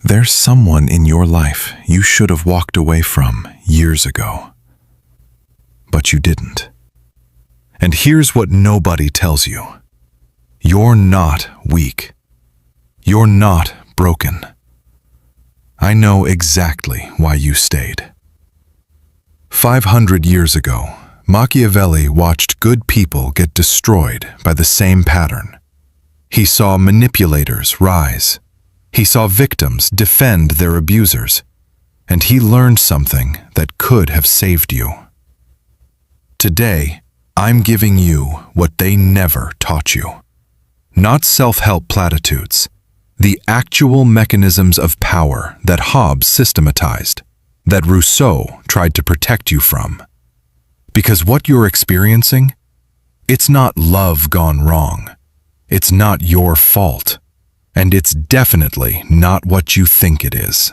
There's someone in your life you should have walked away from years ago, but you didn't. And here's what nobody tells you. You're not weak. You're not broken. I know exactly why you stayed. 500 years ago, Machiavelli watched good people get destroyed by the same pattern. He saw manipulators rise. He saw victims defend their abusers. And he learned something that could have saved you. Today, I'm giving you what they never taught you. Not self-help platitudes, the actual mechanisms of power that Hobbes systematized, that Rousseau tried to protect you from. Because what you're experiencing, it's not love gone wrong. It's not your fault. And it's definitely not what you think it is.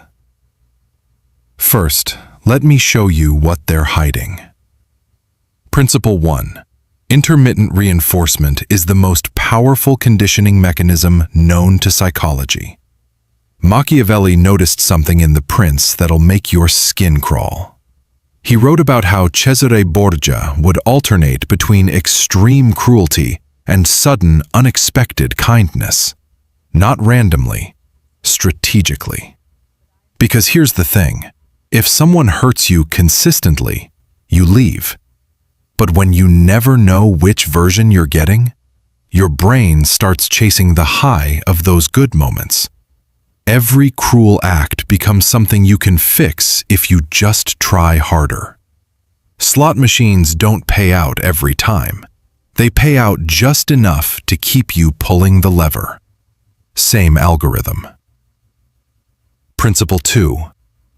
First, let me show you what they're hiding. Principle 1. Intermittent reinforcement is the most powerful conditioning mechanism known to psychology. Machiavelli noticed something in The Prince that'll make your skin crawl. He wrote about how Cesare Borgia would alternate between extreme cruelty and sudden, unexpected kindness. Not randomly, strategically. Because here's the thing, if someone hurts you consistently, you leave. But when you never know which version you're getting, your brain starts chasing the high of those good moments. Every cruel act becomes something you can fix if you just try harder. Slot machines don't pay out every time. They pay out just enough to keep you pulling the lever. Same algorithm. Principle 2.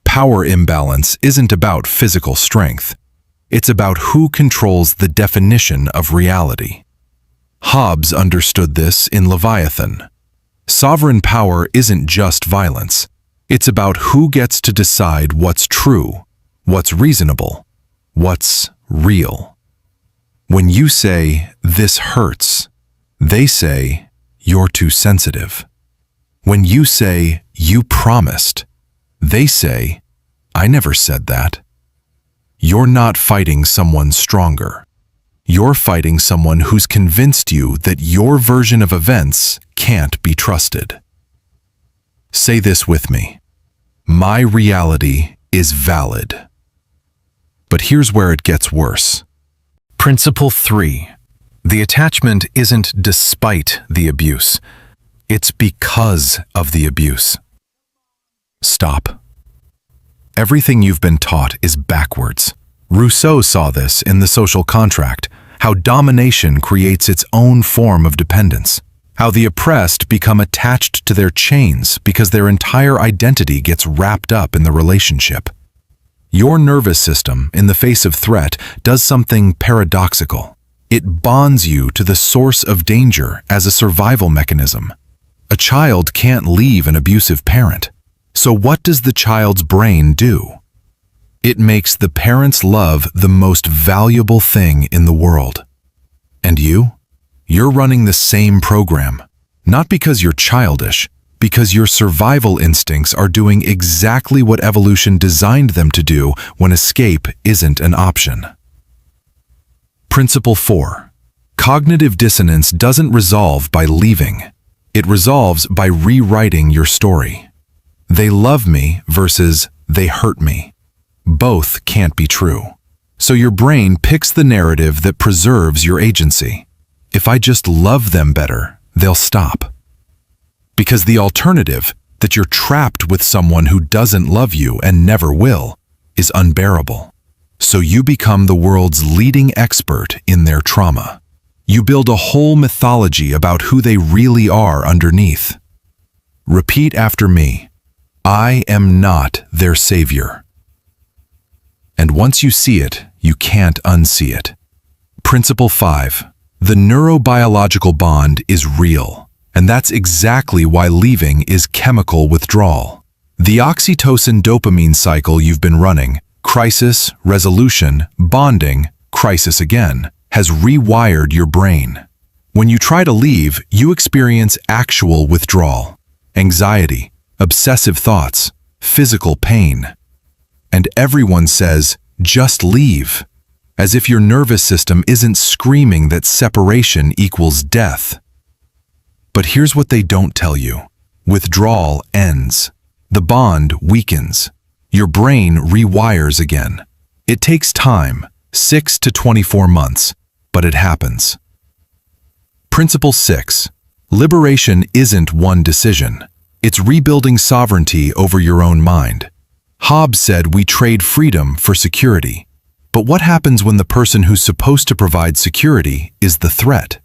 Power imbalance isn't about physical strength. It's about who controls the definition of reality. Hobbes understood this in Leviathan. Sovereign power isn't just violence. It's about who gets to decide what's true, what's reasonable, what's real. When you say, "This hurts," they say, "You're too sensitive." When you say, "You promised," they say, "I never said that." You're not fighting someone stronger. You're fighting someone who's convinced you that your version of events can't be trusted. Say this with me. My reality is valid. But here's where it gets worse. Principle 3. The attachment isn't despite the abuse. It's because of the abuse. Stop. Everything you've been taught is backwards. Rousseau saw this in The Social Contract, how domination creates its own form of dependence, how the oppressed become attached to their chains because their entire identity gets wrapped up in the relationship. Your nervous system, in the face of threat, does something paradoxical. It bonds you to the source of danger as a survival mechanism. A child can't leave an abusive parent. So what does the child's brain do? It makes the parent's love the most valuable thing in the world. And you're running the same program, not because you're childish, because your survival instincts are doing exactly what evolution designed them to do when escape isn't an option. Principle 4. Cognitive dissonance doesn't resolve by leaving. It resolves by rewriting your story. They love me versus they hurt me. Both can't be true. So your brain picks the narrative that preserves your agency. If I just love them better, they'll stop. Because the alternative, that you're trapped with someone who doesn't love you and never will, is unbearable. So you become the world's leading expert in their trauma. You build a whole mythology about who they really are underneath. Repeat after me. I am not their savior. And once you see it, you can't unsee it. Principle 5. The neurobiological bond is real, and that's exactly why leaving is chemical withdrawal. The oxytocin-dopamine cycle you've been running, crisis, resolution, bonding, crisis again, has rewired your brain. When you try to leave, you experience actual withdrawal, anxiety, obsessive thoughts, physical pain. And everyone says, just leave, as if your nervous system isn't screaming that separation equals death. But here's what they don't tell you. Withdrawal ends. The bond weakens. Your brain rewires again. It takes time, 6 to 24 months, but it happens. Principle 6. Liberation isn't one decision. It's rebuilding sovereignty over your own mind. Hobbes said we trade freedom for security. But what happens when the person who's supposed to provide security is the threat?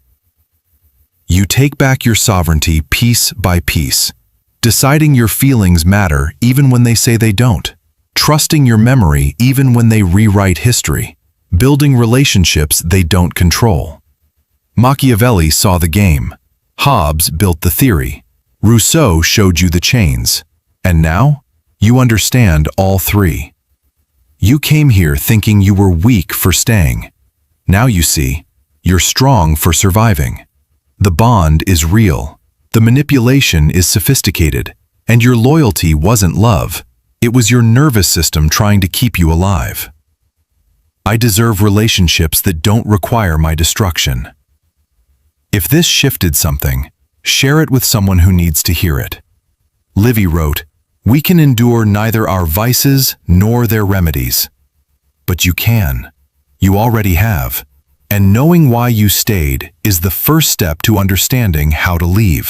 You take back your sovereignty piece by piece, deciding your feelings matter even when they say they don't, trusting your memory even when they rewrite history, building relationships they don't control. Machiavelli saw the game. Hobbes built the theory. Rousseau showed you the chains. And now, you understand all three. You came here thinking you were weak for staying. Now you see, you're strong for surviving. The bond is real. The manipulation is sophisticated. And your loyalty wasn't love. It was your nervous system trying to keep you alive. I deserve relationships that don't require my destruction. If this shifted something, share it with someone who needs to hear it. Livy wrote, "We can endure neither our vices nor their remedies." But you can. You already have. And knowing why you stayed is the first step to understanding how to leave.